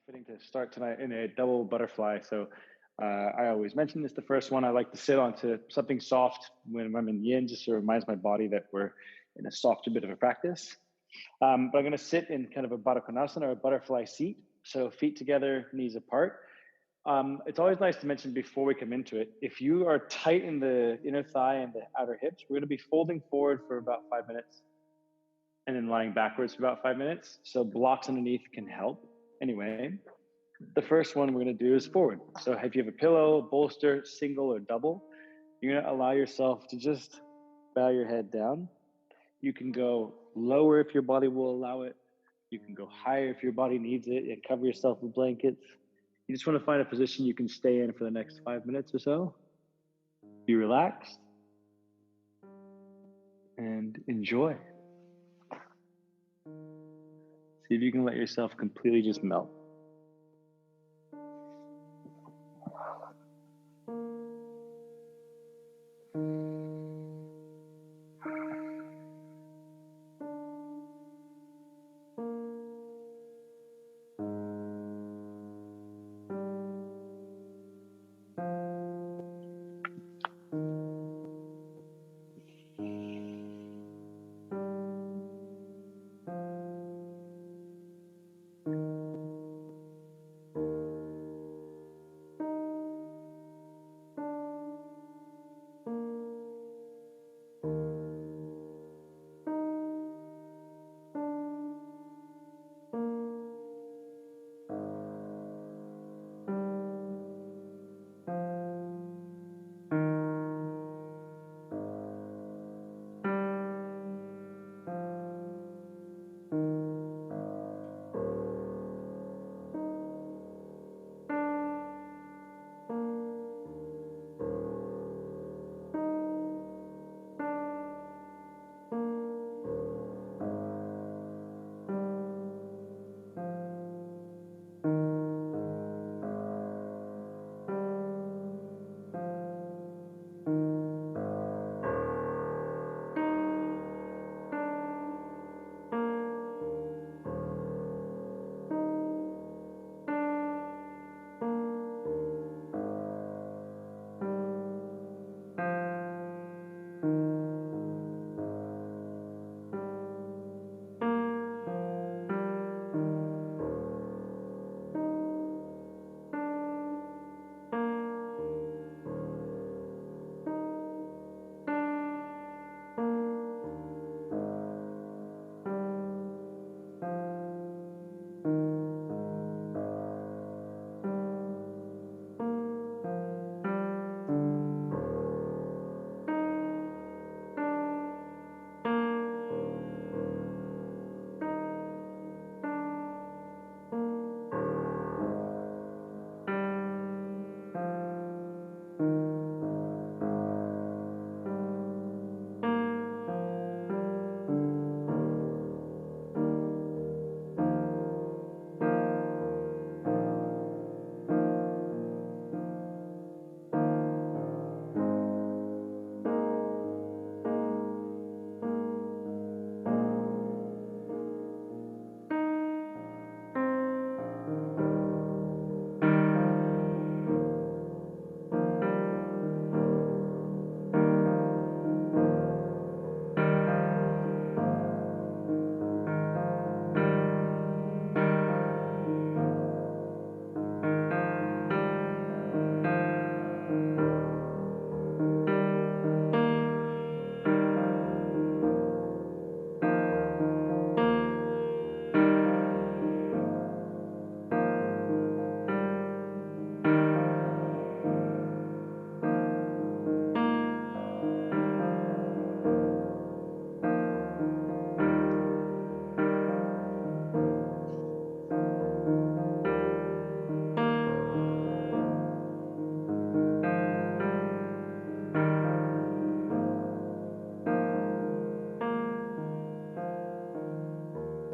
Fitting to start tonight in a double butterfly. So I always mention this, the first one, I like to sit onto something soft when I'm in yin, just so it reminds my body that we're in a softer bit of a practice. But I'm going to sit in kind of a Baddha Konasana, or a butterfly seat. So feet together, knees apart. It's always nice to mention before we come into it, if you are tight in the inner thigh and the outer hips, we're going to be folding forward for about 5 minutes and then lying backwards for about 5 minutes. So blocks underneath can help. Anyway, the first one we're going to do is forward. So if you have a pillow, bolster, single or double, you're going to allow yourself to just bow your head down. You can go lower if your body will allow it. You can go higher if your body needs it, and cover yourself with blankets. You just want to find a position you can stay in for the next 5 minutes or so. Be relaxed and enjoy. See if you can let yourself completely just melt.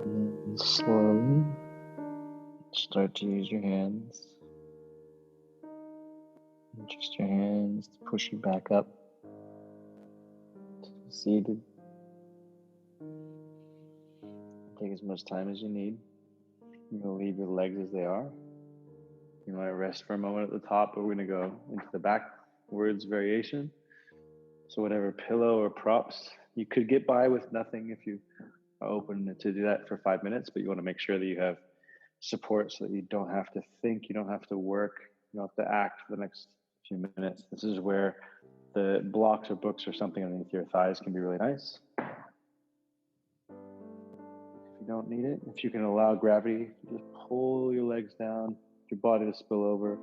And slowly start to use your hands. Just your hands to push you back up to seated. Take as much time as you need. You're going to leave your legs as they are. You might rest for a moment at the top, but we're going to go into the backwards variation. So whatever pillow or props, you could get by with nothing if you are open to do that for 5 minutes, but you want to make sure that you have support so that you don't have to think, you don't have to work, you don't have to act for the next few minutes. This is where the blocks or books or something underneath your thighs can be really nice. If you don't need it, if you can allow gravity, just pull your legs down, your body to spill over.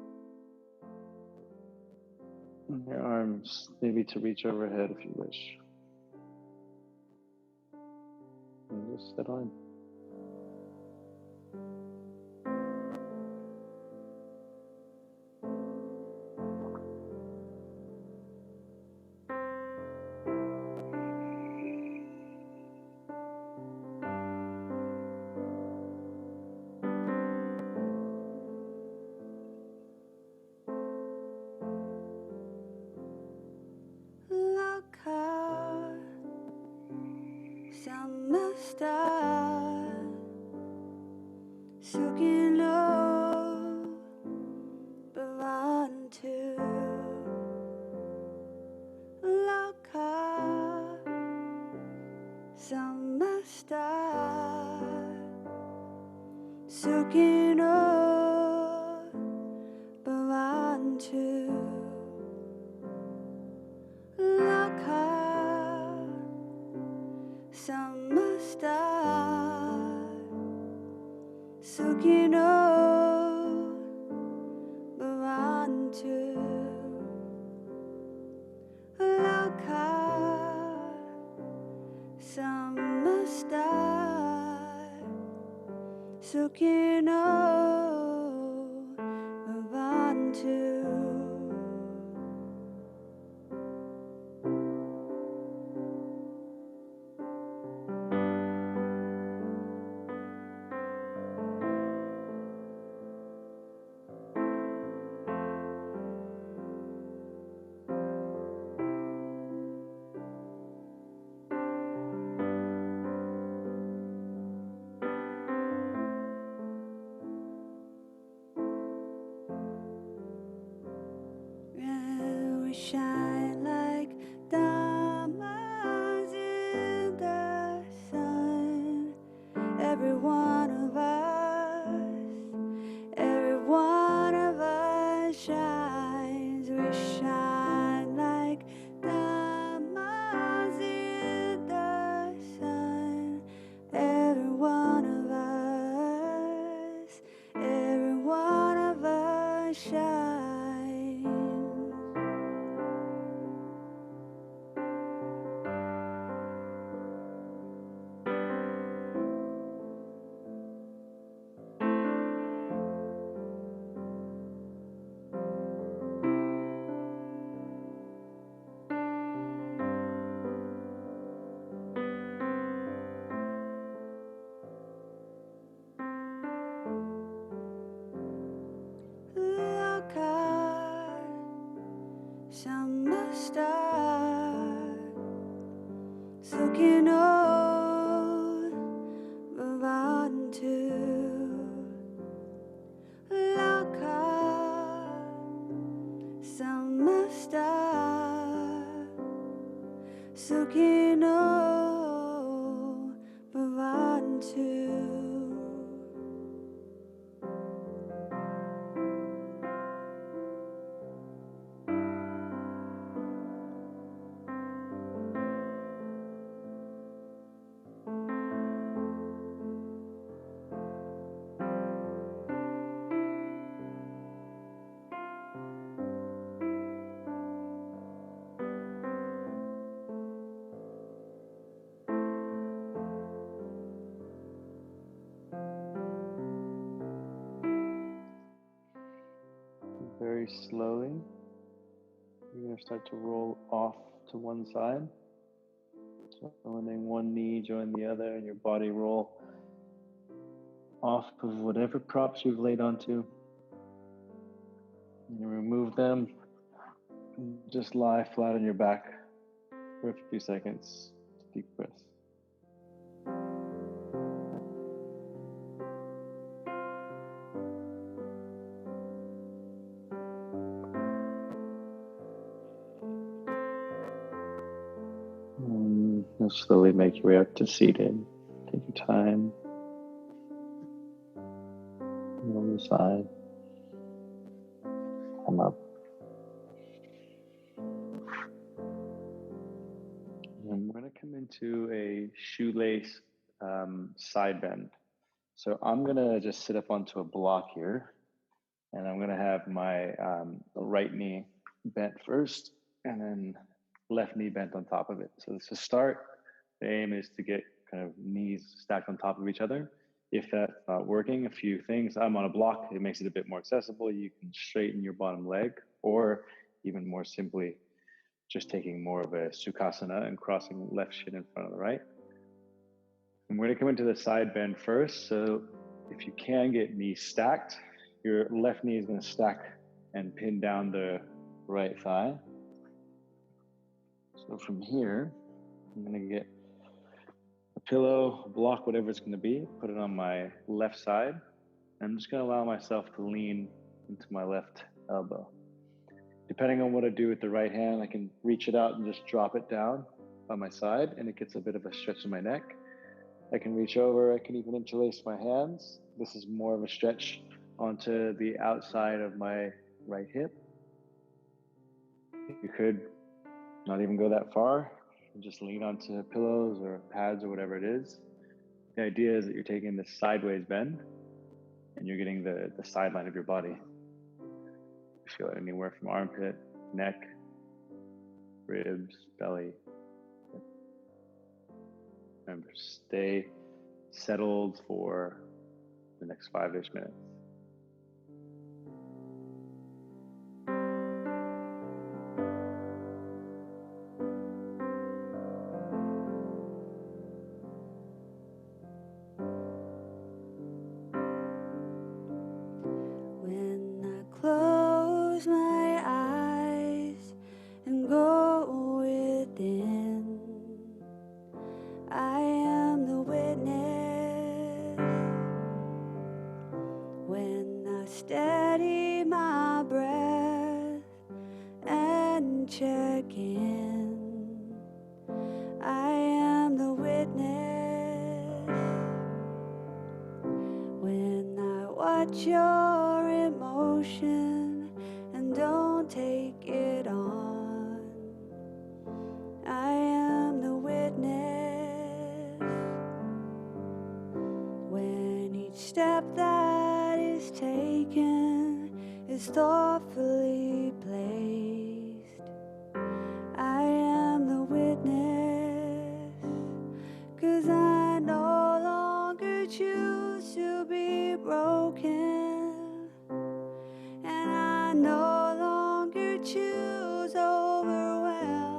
And your arms maybe to reach overhead if you wish. And just settle in. Shine like diamonds in the sun. Every one of us shines. We shine like diamonds in the sun. Every one of us shines. Summer star, soaking old, move on to Laka. Summer star, soaking old, move on to. Very slowly, you're going to start to roll off to one side. So letting one knee join the other and your body roll off of whatever props you've laid onto. And you remove them. And just lie flat on your back for a few seconds. Deep breaths. You'll slowly make your way up to seated. Take your time. On the side. Come up. And we're going to come into a shoelace side bend. So I'm going to just sit up onto a block here, and I'm going to have my right knee bent first, and then left knee bent on top of it. So to start, the aim is to get kind of knees stacked on top of each other. If that's not working, a few things. I'm on a block, it makes it a bit more accessible. You can straighten your bottom leg, or even more simply, just taking more of a sukhasana and crossing left shin in front of the right. And we're going to come into the side bend first. So if you can get knees stacked, your left knee is going to stack and pin down the right thigh. So from here, I'm going to get a pillow, a block, whatever it's going to be, put it on my left side. I'm just going to allow myself to lean into my left elbow. Depending on what I do with the right hand, I can reach it out and just drop it down by my side, and it gets a bit of a stretch in my neck. I can reach over, I can even interlace my hands. This is more of a stretch onto the outside of my right hip. You could not even go that far and just lean onto pillows or pads or whatever it is. The idea is that you're taking this sideways bend and you're getting the sideline of your body. You feel it anywhere from armpit, neck, ribs, belly. Remember, stay settled for the next 5-ish minutes. When I close my eyes and go within, I am the witness. When I steady my breath and check in, I am the witness. When I watch your emotion and don't take it on, I am the witness. When each step that is taken is thoughtfully placed, I am the witness. 'Cause I no longer choose to be broken, and I no longer choose overwhelm,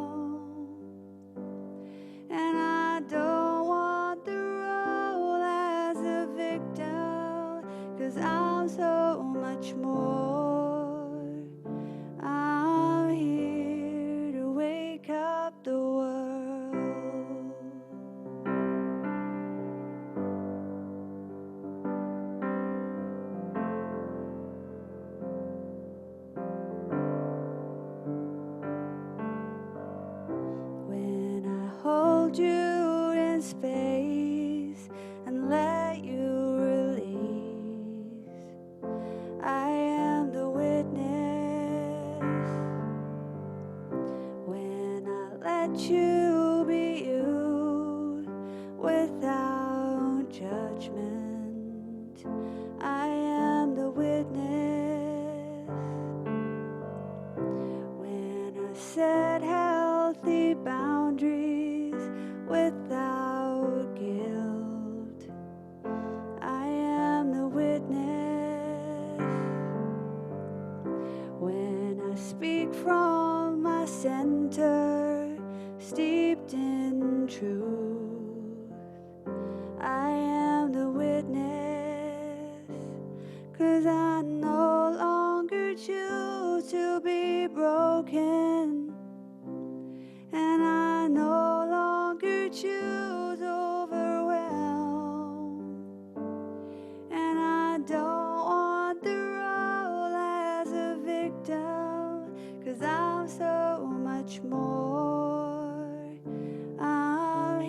and I don't want the role as a victim, 'cause I'm so much more. I'm here to wake up the world. When I hold you in space and let you release, I am the witness. When I let you be you without judgment, I am the witness. When I set healthy boundaries without guilt, I am the witness. When I speak from my center, steeped in truth, I am the witness. 'Cause I no longer choose to be broken, and I no longer choose overwhelm, and I don't want the role as a victim, 'cause I'm so much more. I'm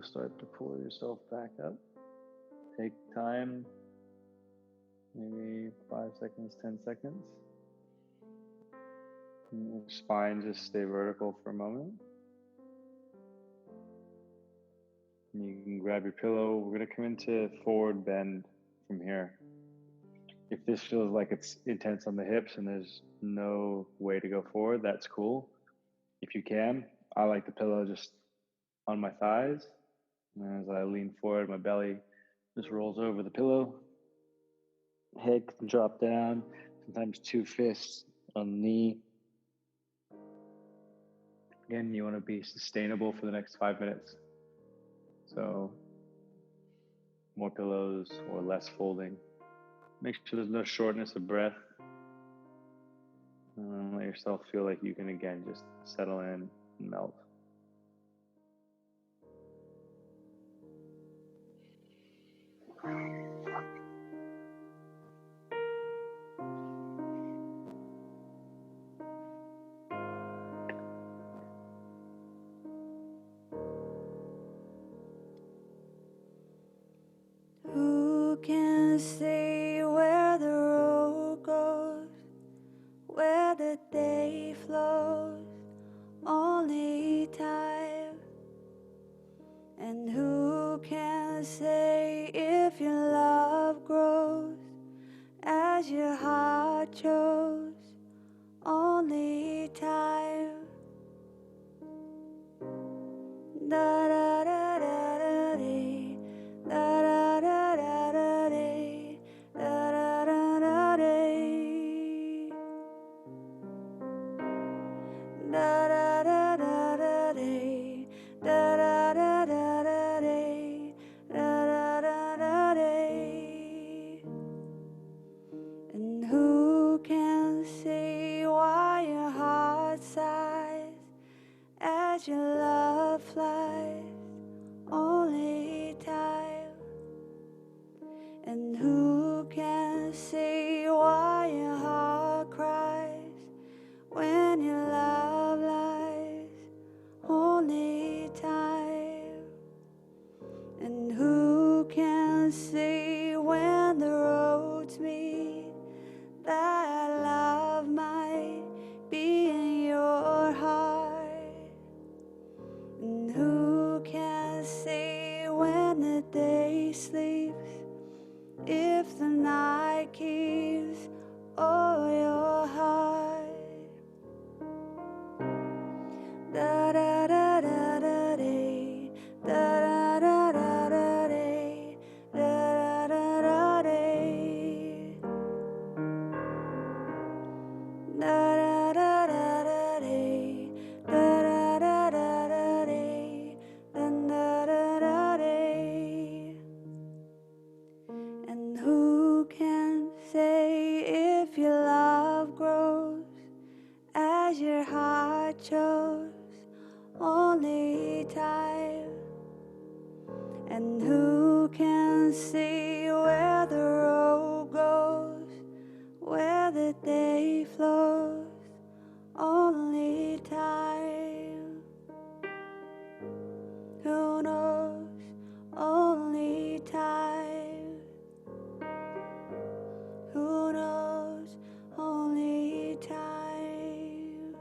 start to pull yourself back up. Take time, maybe 5 seconds, 10 seconds. And your spine just stay vertical for a moment. And you can grab your pillow. We're going to come into forward bend from here. If this feels like it's intense on the hips and there's no way to go forward, that's cool. If you can, I like the pillow just on my thighs. And as I lean forward, my belly just rolls over the pillow. Head can drop down, sometimes 2 fists on the knee. Again, you want to be sustainable for the next 5 minutes. So more pillows or less folding. Make sure there's no shortness of breath. Let yourself feel like you can again just settle in and melt. Who can say where the road goes, where the day flows? Only time. And who can say if your love grows as your heart chose? Only time. Da da da da da dee, da da da da da dee, da da da da dee, da da da da da dee, da da da da da dee, da da da da dee. And who can say why your heart sighs as your love flies? Only time. And who can say why your heart cries when your love lies? Only time. And who can say when the roads meet that love might be in your heart? And who can say when the day sleeps if the night keeps all your heart? Da da da da da day, da da da da da day, da da da da day, da da da da da day, da da da da da day, da da da da day. And who can say if your love grows as your heart chose? Only time. And who can see where the road goes, where the day flows? Only time. Who knows? Only time. Who knows? Only time.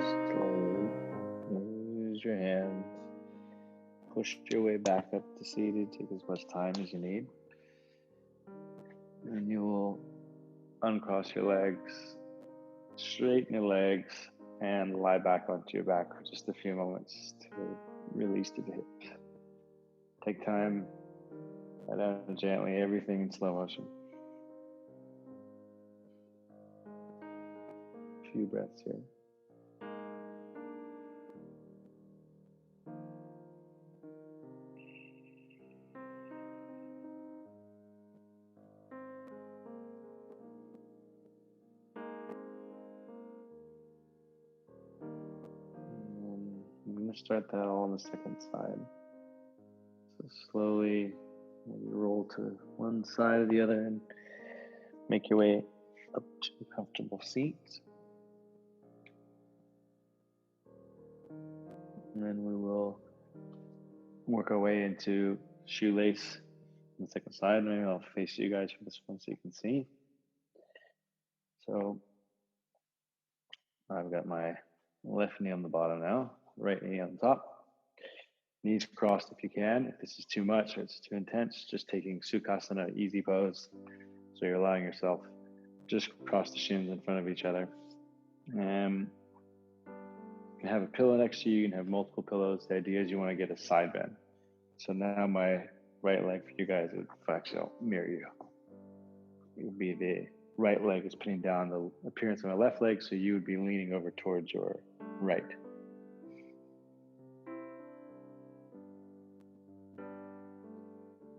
Slowly use your hands. Push your way back up to seated. Take as much time as you need. And you will uncross your legs, straighten your legs, and lie back onto your back for just a few moments to release the hips. Take time, lie down gently, everything in slow motion. A few breaths here. And I'm going to start that all on the second side. So slowly maybe roll to one side or the other and make your way up to a comfortable seat. And then we will work our way into shoelace on the second side. Maybe I'll face you guys for this one so you can see. So I've got my left knee on the bottom now, right knee on top. Knees crossed if you can. If this is too much or it's too intense, just taking Sukhasana, easy pose. So you're allowing yourself just cross the shins in front of each other. You can have a pillow next to you. You can have multiple pillows. The idea is you want to get a side bend. So now my right leg for you guys, actually I'll mirror you. It would be the right leg is putting down the appearance of my left leg, so you would be leaning over towards your right.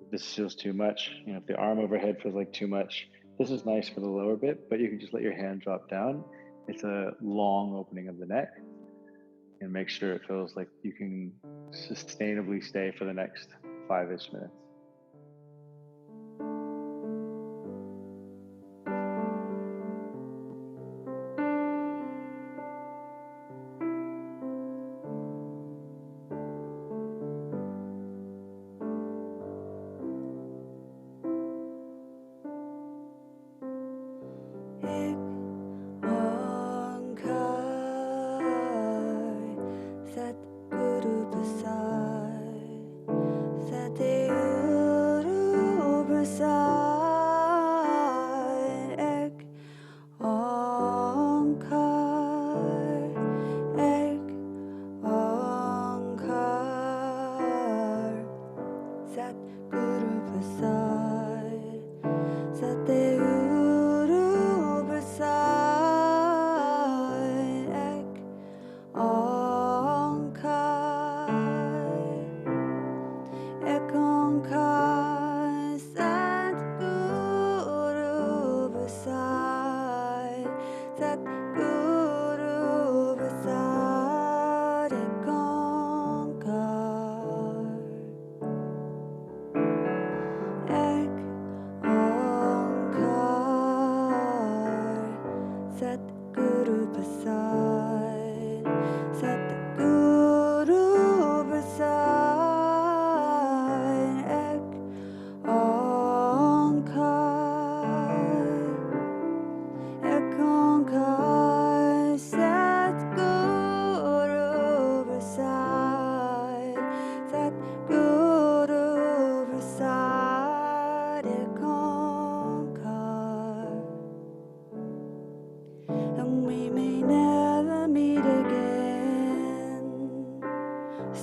If this feels too much, if the arm overhead feels like too much, this is nice for the lower bit, but you can just let your hand drop down. It's a long opening of the neck, and make sure it feels like you can sustainably stay for the next 5-ish minutes.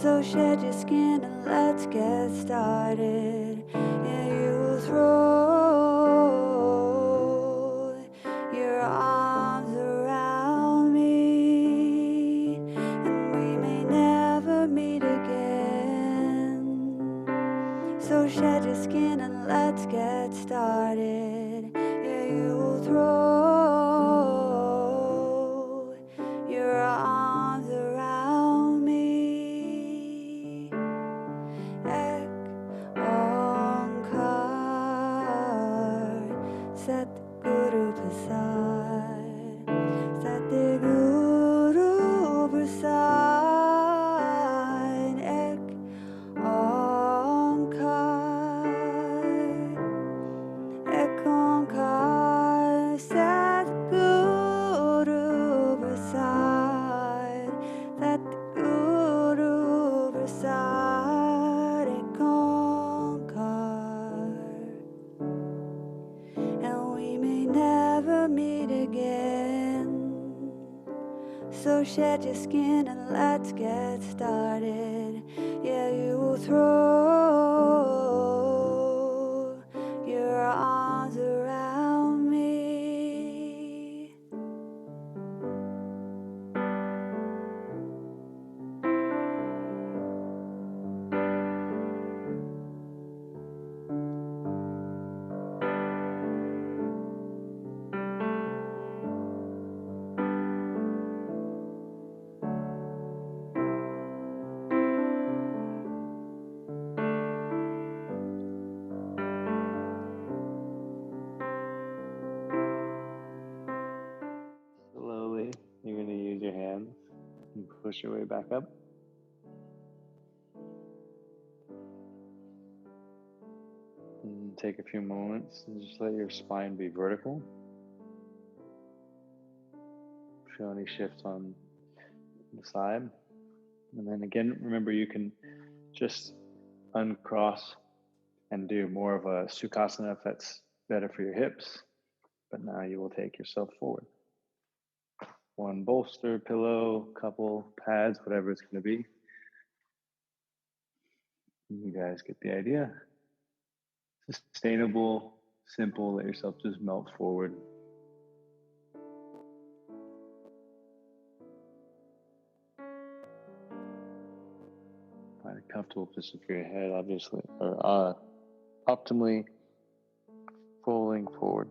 So shed your skin and let's get started. Yeah, you will throw your arms around me, and we may never meet again. So shed your skin and let's get started. Yeah, you will throw your arms around me. Ek onkar Sat Guru Prasad, Sat Guru Prasad. Ek onkar Sat Guru Prasad, Sat Guru Prasad. Ek onkar. And we may never meet again. So shed your skin and let's get started. Yeah, you will throw your arms around me. push your way back up. And take a few moments and just let your spine be vertical. Feel any shifts on the side. And then again, remember you can just uncross and do more of a sukhasana if that's better for your hips. But now you will take yourself forward. One bolster, pillow, couple pads, whatever it's going to be. You guys get the idea. Sustainable, simple, let yourself just melt forward. Find a comfortable position for your head, obviously, or optimally folding forward.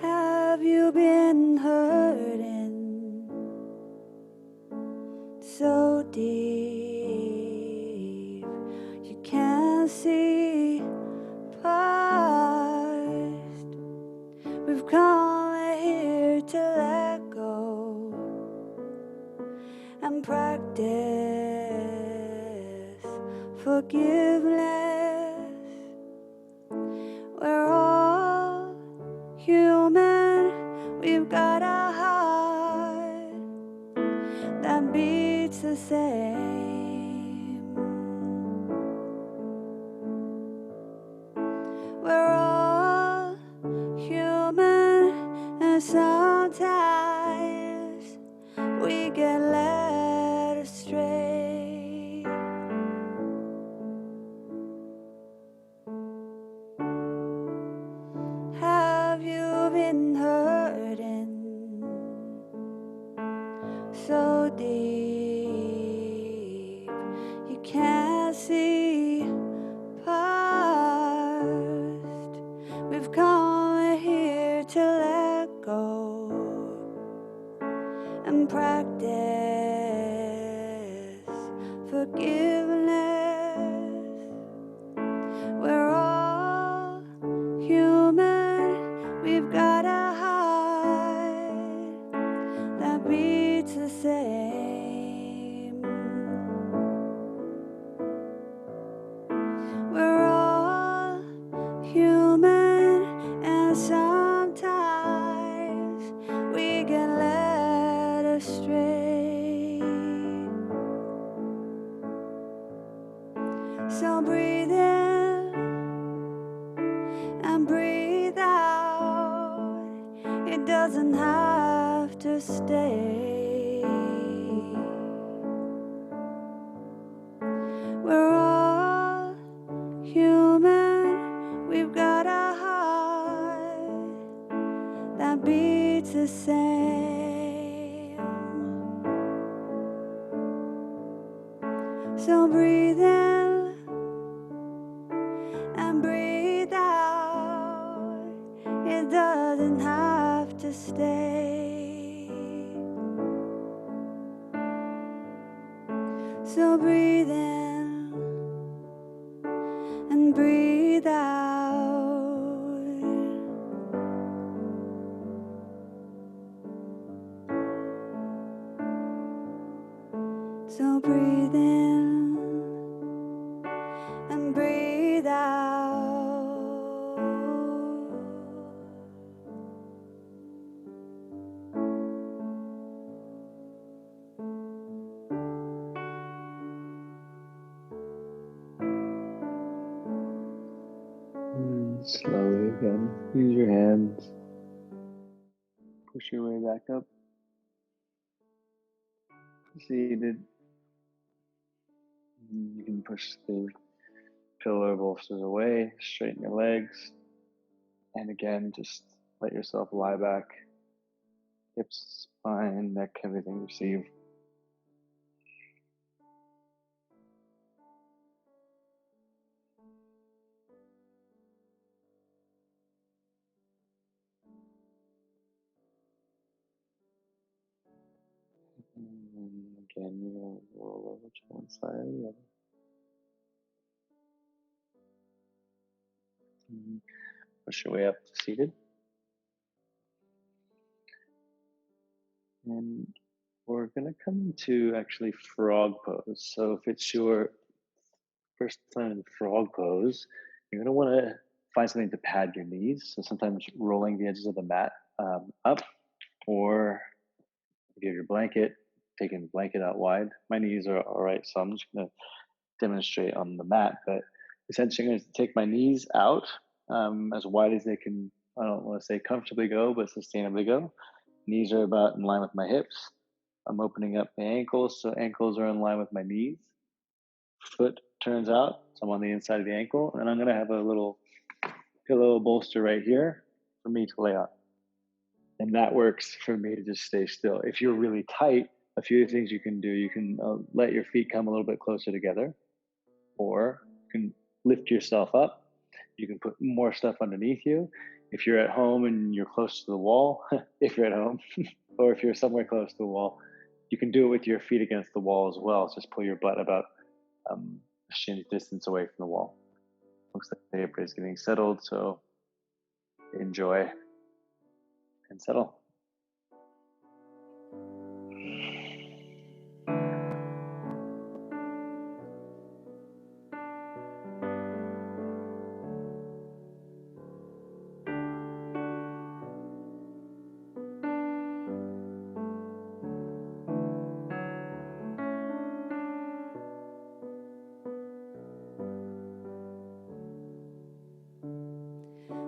Have you been hurting so deep you can't see past? We've come here to let go and practice forgiveness. We're all human, we've got a heart that beats the same. We're all human, and sometimes we get led astray. Have you been hurting so deep you can't see past? We've come here to let go and practice forgiveness. We're all human, we've got a heart that beats the same. We're all human, and sometimes we get led astray. So breathe in and breathe out. It doesn't have to stay. We're all human, we've got a heart that beats the same. So breathe in and breathe out. It doesn't have to stay. So breathe in and breathe out. So breathe in and breathe out. Slowly again, use your hands. Push your way back up. Seated. You can push the pillow bolsters away, straighten your legs. And again, just let yourself lie back. Hips, spine, neck, everything receive. And Again, you're going to roll over to one side or the other. Push your way up to seated. And we're going to come into actually frog pose. So if it's your first time in frog pose, you're going to want to find something to pad your knees. So sometimes rolling the edges of the mat up, or if you have your blanket, taking the blanket out wide. My knees are all right, so I'm just going to demonstrate on the mat. But essentially, I'm going to take my knees out as wide as they can. I don't want to say comfortably go, but sustainably go. Knees are about in line with my hips. I'm opening up the ankles, so ankles are in line with my knees. Foot turns out, so I'm on the inside of the ankle, and I'm going to have a little pillow bolster right here for me to lay on. And that works for me to just stay still. If you're really tight, a few things you can do. You can let your feet come a little bit closer together, or you can lift yourself up. You can put more stuff underneath you. If you're at home and you're close to the wall, if you're at home, or if you're somewhere close to the wall, you can do it with your feet against the wall as well. So just pull your butt about a shin distance away from the wall. Looks like everybody's getting settled, so enjoy and settle.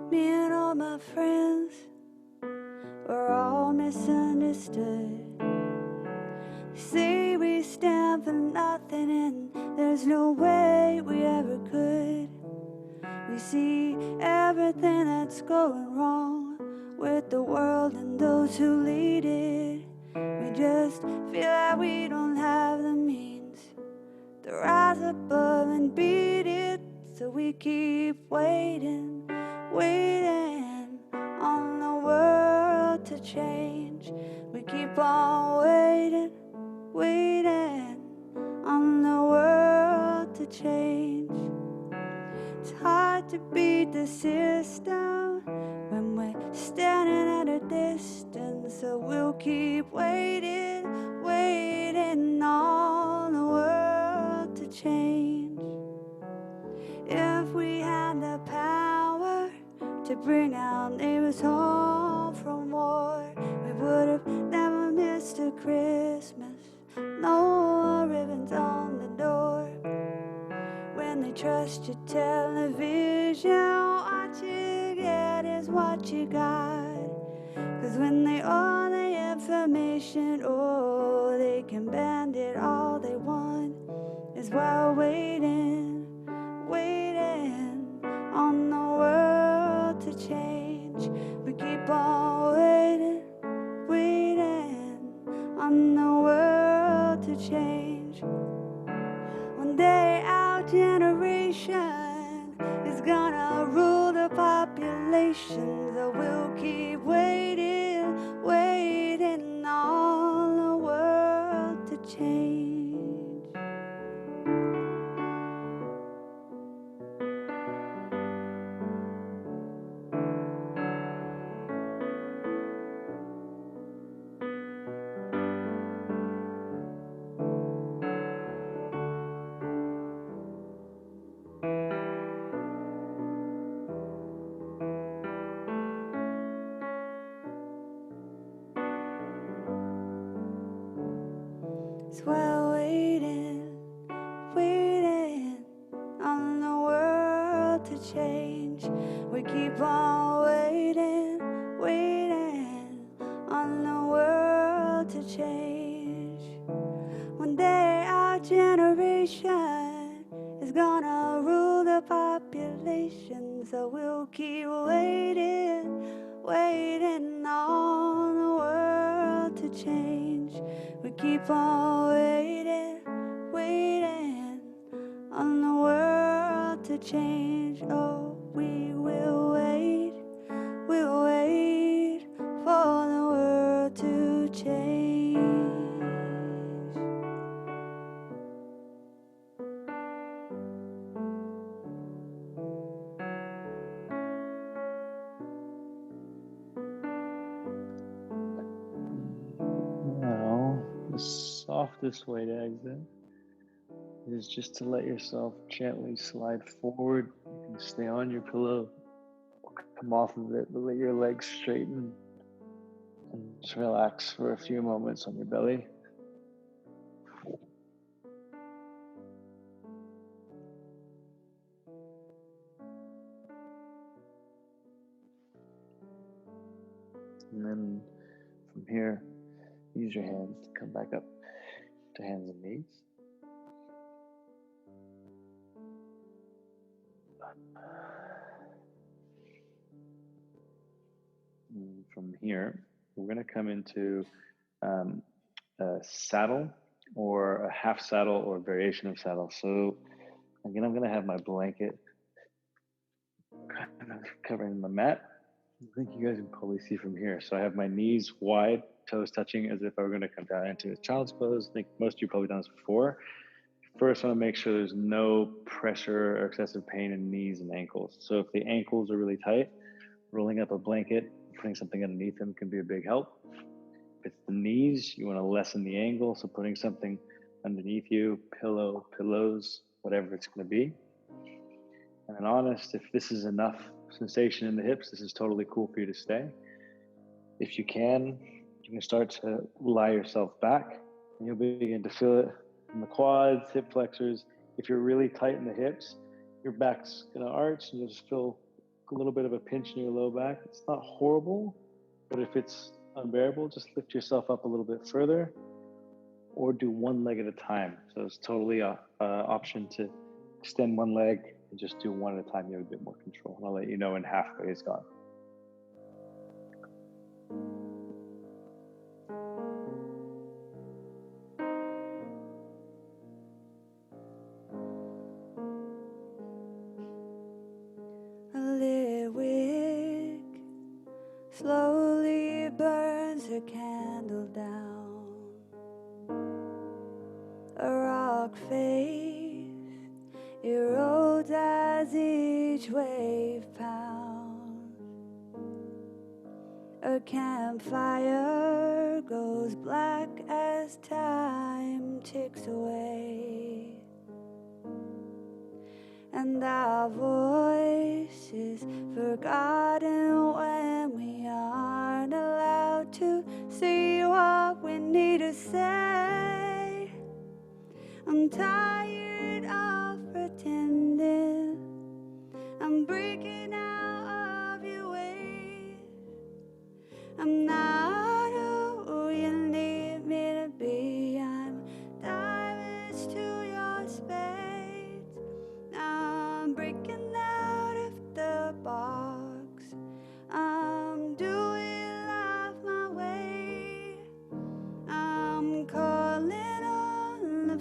Me and all my friends were all misunderstood. They say we stand for nothing and there's no way we ever could. We see everything that's going wrong with the world and those who lead it. We just feel like we don't have the means to rise above and beat it. So we keep waiting, waiting on the world to change. We keep on waiting, waiting on the world to change. It's hard to beat the system when we're standing at a distance. So we'll keep waiting, waiting on the world to change. If we had the power to bring our neighbors home from war, we would have never missed a Christmas. No ribbons on the door. When they trust your television, what you get is what you got. 'Cause when they own the information, oh, they can bend it all they want. Is while waiting, waiting on the world to change. We keep on waiting, waiting on the world to change. One day our generation is gonna rule the population. So we'll keep waiting, waiting on the world to change. So we're waiting, waiting on the world to change. We keep on waiting, waiting on the world to change. One day our generation is gonna rule the population. So we'll keep waiting, waiting on the world to change. We keep on waiting, waiting on the world to change. Oh, we will wait, we'll wait for the world to change. softest way to exit is just to let yourself gently slide forward. You can stay on your pillow, come off of it, but let your legs straighten and just relax for a few moments on your belly. And then from here, use your hands to come back up to hands and knees. And from here, we're going to come into a saddle or a half saddle or a variation of saddle. So again, I'm going to have my blanket kind of covering the mat. I think you guys can probably see from here. So I have my knees wide, toes touching as if I were going to come down into a child's pose. I think most of you probably done this before. First, I want to make sure there's no pressure or excessive pain in knees and ankles. So if the ankles are really tight, rolling up a blanket, putting something underneath them can be a big help. If it's the knees, you want to lessen the angle. So putting something underneath you, pillow, pillows, whatever it's going to be. And honest, if this is enough sensation in the hips, this is totally cool for you to stay. If you can start to lie yourself back and you'll begin to feel it in the quads, hip flexors. If you're really tight in the hips, your back's going to arch and you'll just feel a little bit of a pinch in your low back. It's not horrible, but if it's unbearable, just lift yourself up a little bit further or do one leg at a time. So it's totally an option to extend one leg and just do one at a time. You have a bit more control. And I'll let you know when halfway is gone. A lit wick slowly burns her candle down. A rock face erodes as each wave pounds. A campfire goes black as time ticks away. And our voice is forgotten when we aren't allowed to see what we need to say. I'm tired of pretending I'm breaking out of your ways. I'm not who you need me to be. I'm damage to your space. I'm breaking out of the box. I'm doing life my way. I'm calling on the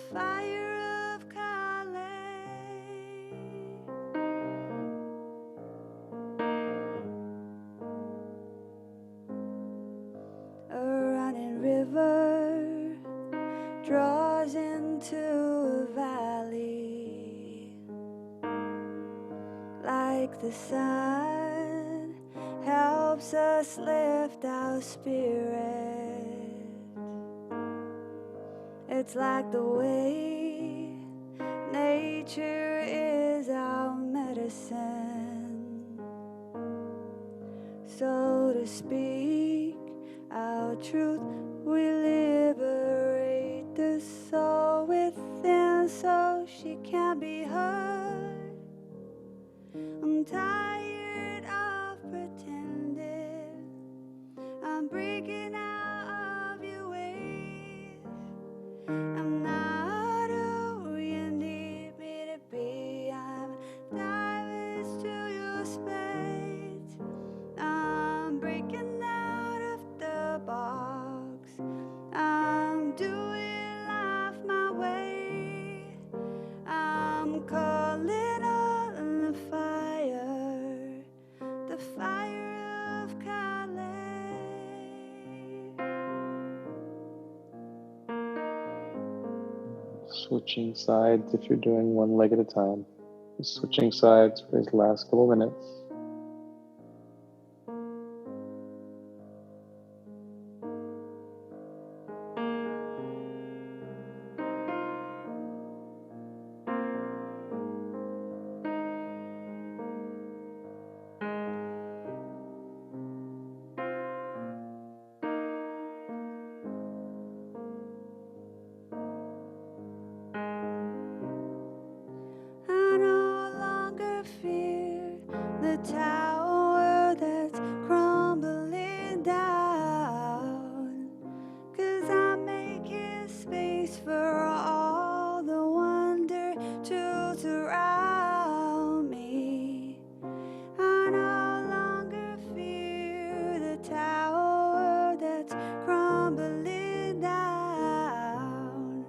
fire of Calais. A running river draws into a valley, like the sun helps us lift our spirit. It's like the way nature is our medicine, so to speak, our truth, we liberate the soul within so she can't be hurt. I'm tired of pretending I'm breaking out of your ways. I'm not who you need me to be. I'm damage to your space. I'm breaking out of the box. I'm doing life my way. I'm calling on the fire of Calais. Switching sides if you're doing one leg at a time. Just switching sides for these last couple minutes. tower that's crumbling down, 'cause I'm making space for all the wonder to surround me. I no longer fear the tower that's crumbling down,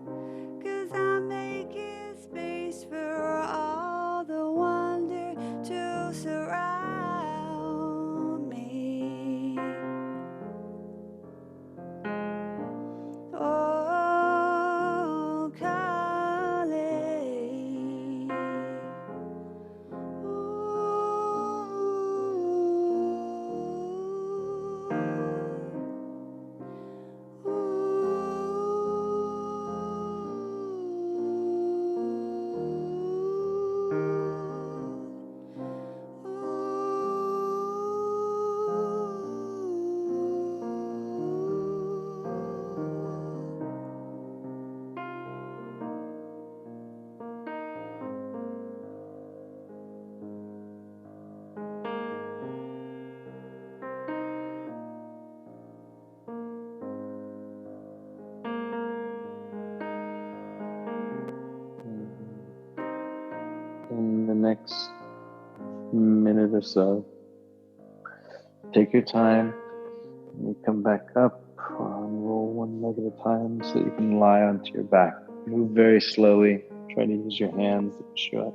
'cause I'm making space for all the wonder to surround me. Oh, calling. In the next minute or so, take your time. You come back up, roll one leg at a time so that you can lie onto your back. Move very slowly. Try to use your hands to push you up.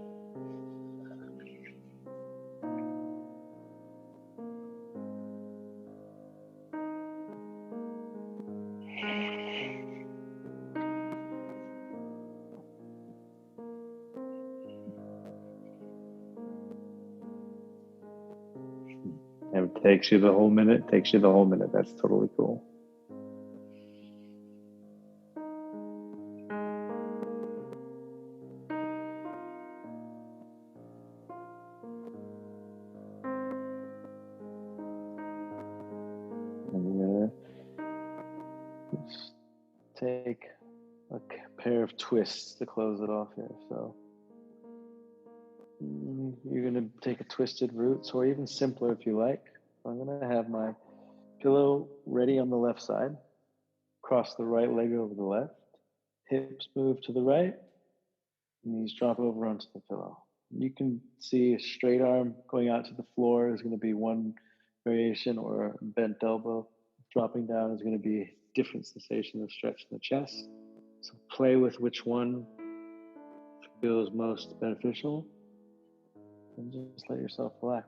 If it takes you the whole minute, That's totally cool. And I'm gonna just take a pair of twists to close it off here. So you're gonna take a twisted roots, or even simpler if you like. I'm gonna have my pillow ready on the left side, cross the right leg over the left, hips move to the right, knees drop over onto the pillow. You can see a straight arm going out to the floor is going to be one variation, or a bent elbow dropping down is going to be a different sensation of stretch in the chest. So play with which one feels most beneficial and just let yourself relax.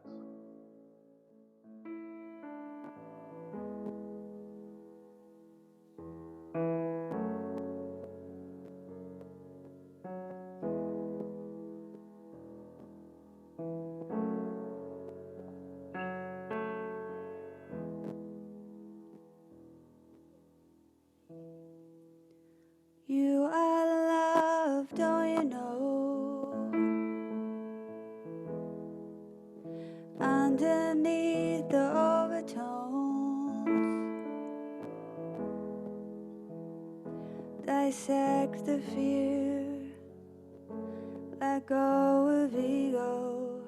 You are love, don't you know? Underneath the overtones, dissect the fear, let go of ego,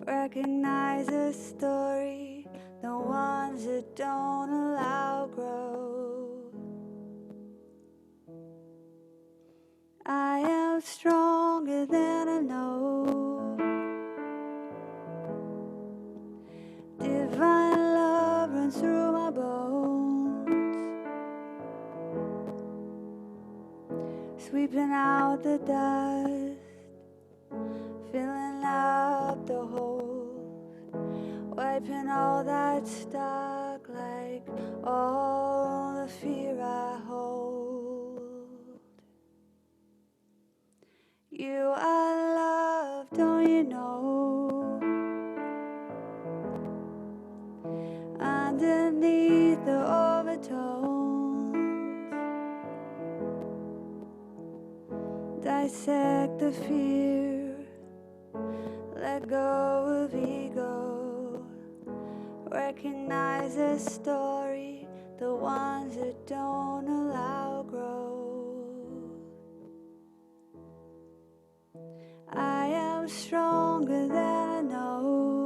recognize the story, the ones that don't allow growth. I am stronger than I know. Divine love runs through my bones, sweeping out the dust, filling up the holes, wiping all that stuck, like all the fear I hold. You are love, don't you know? Underneath the overtones, dissect the fear, let go of ego, recognize the story, the ones that don't allow growth. I am stronger than I know.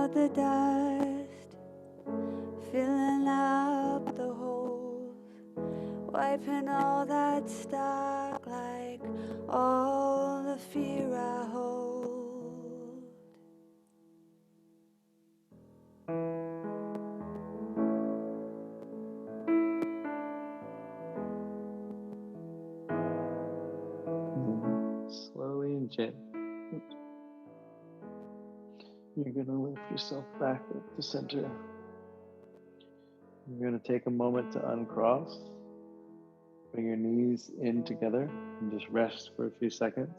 out the dust, filling up the holes, wiping all that stuck like all the fear I hold. Slowly and gently, you're going to lift yourself back up to center. You're going to take a moment to uncross. Bring your knees in together and just rest for a few seconds.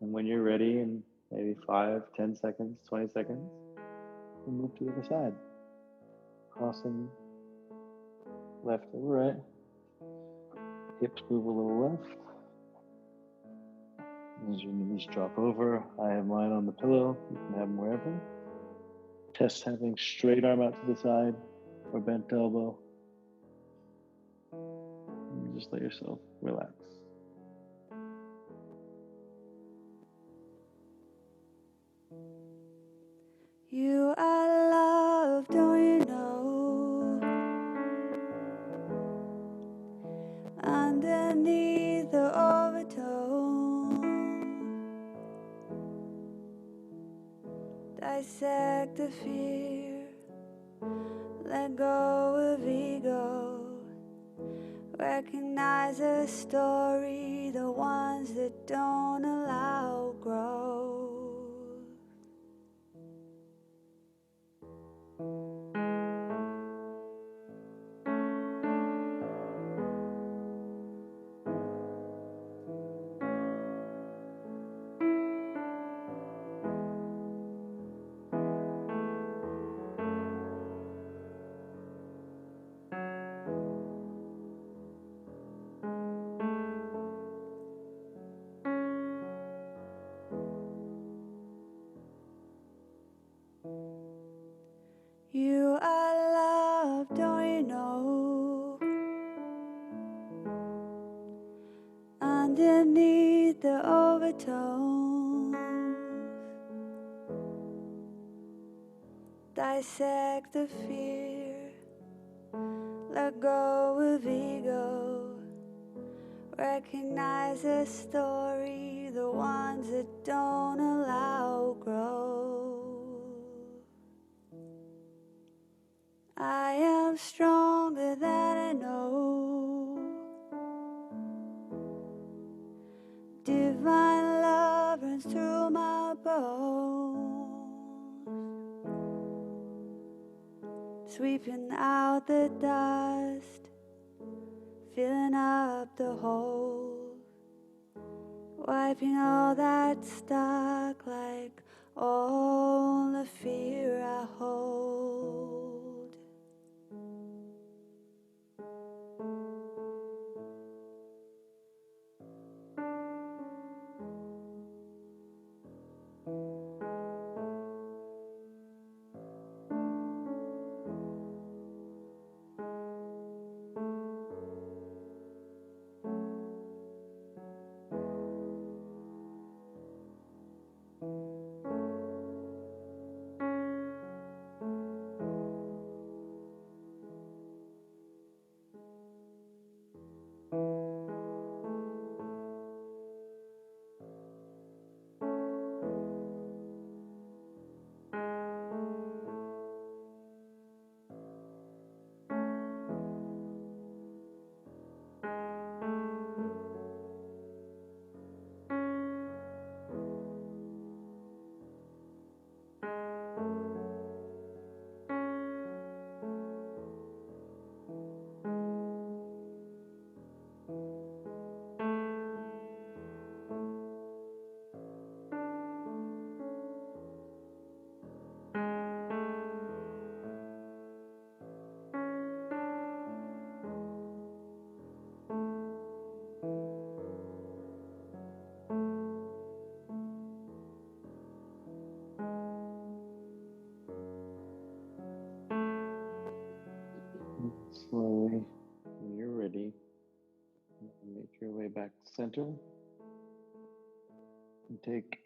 And when you're ready, in maybe 5, 10 seconds, 20 seconds, we'll move to the other side. Crossing left over right. Hips move a little left. As your knees drop over, I have mine on the pillow. You can have them wherever. Test having straight arm out to the side or bent elbow. And just let yourself relax. You are love, don't you know? Underneath the overtone, dissect the fear, let go of ego, recognize a story, the ones that don't allow growth. You are love, don't you know? Underneath the overtones, dissect the fear, let go of ego, recognize a story, the ones that don't allow growth. I am stronger than I know. Divine love runs through my bones, sweeping out the dust, filling up the holes, wiping all that stuck like all the fear I hold. Slowly, when you're ready, make your way back to center and take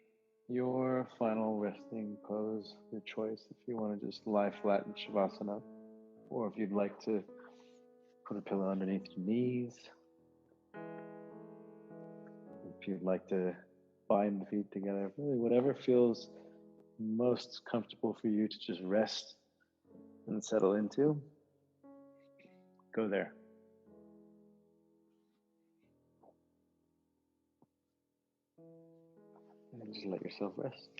Your final resting pose, your choice, if you want to just lie flat in Shavasana, or if you'd like to put a pillow underneath your knees, if you'd like to bind the feet together, really whatever feels most comfortable for you to just rest and settle into, go there. And just let yourself rest.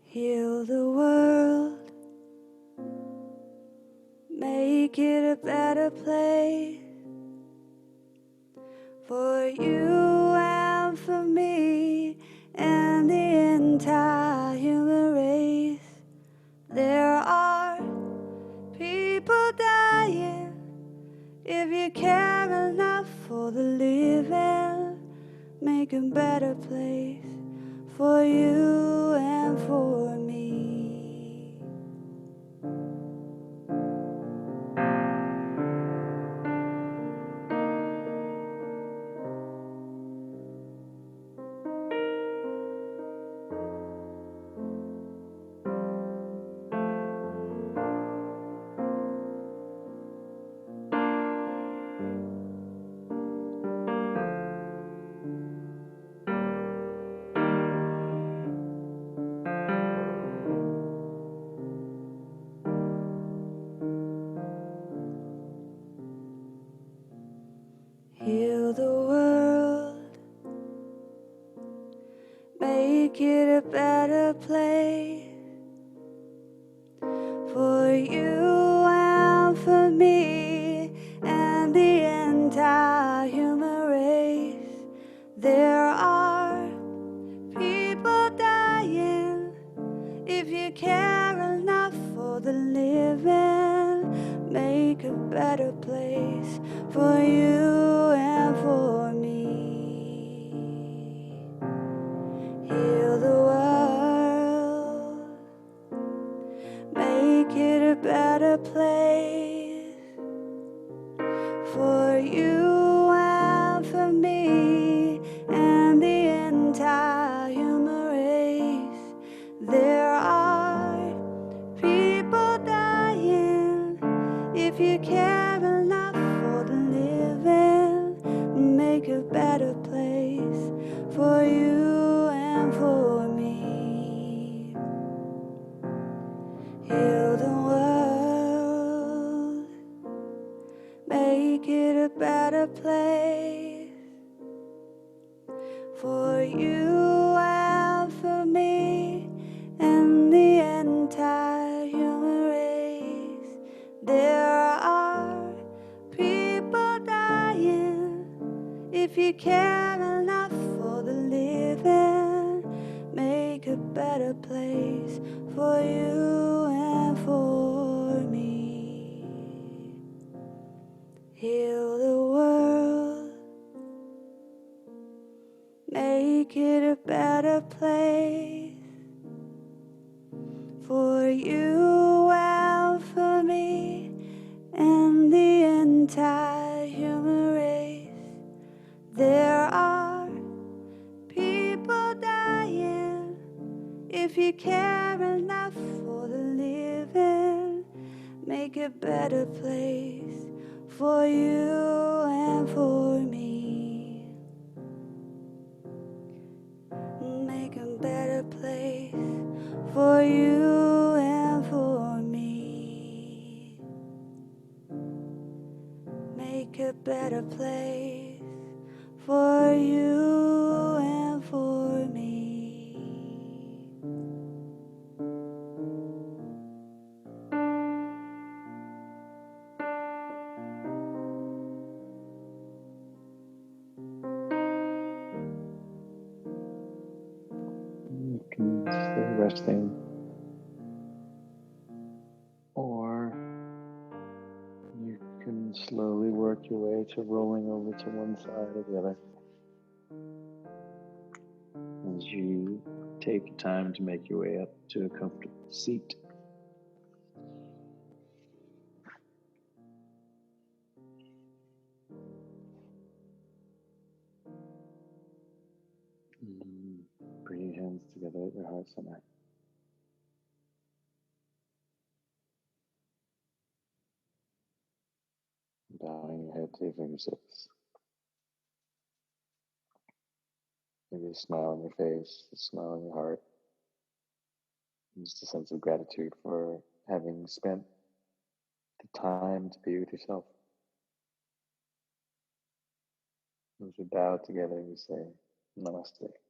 Heal the world, make it a better place for you and for me and the entire human race. There are people dying. If you care enough for the living, make a better place for you and for me. Heal the world, make it a better place for you and for me and the entire human race. There are people dying. If you care enough for the living, make a better place for you and for me. Heal the world, make it a better place for you and for me and the entire human race. There are people dying. If you care enough for the living, make a better place for you and for me. Heal the world, make it a better place for you and for me and the entire human race. There are people dying. If you care enough for the living, make a better place for you and for me. Heal the world, make it a better place for you and for me and the entire human race. There are people dying. If you care enough for the living, make a better place for you and for me. Make a better place for you and for me. Make a better place for can stay resting, or you can slowly work your way to rolling over to one side or the other as you take your time to make your way up to a comfortable seat. Bring your hands together at your heart center. Bowing your head to your fingertips. Maybe a smile on your face, a smile on your heart. Just a sense of gratitude for having spent the time to be with yourself. As we bow together, we say, Namaste.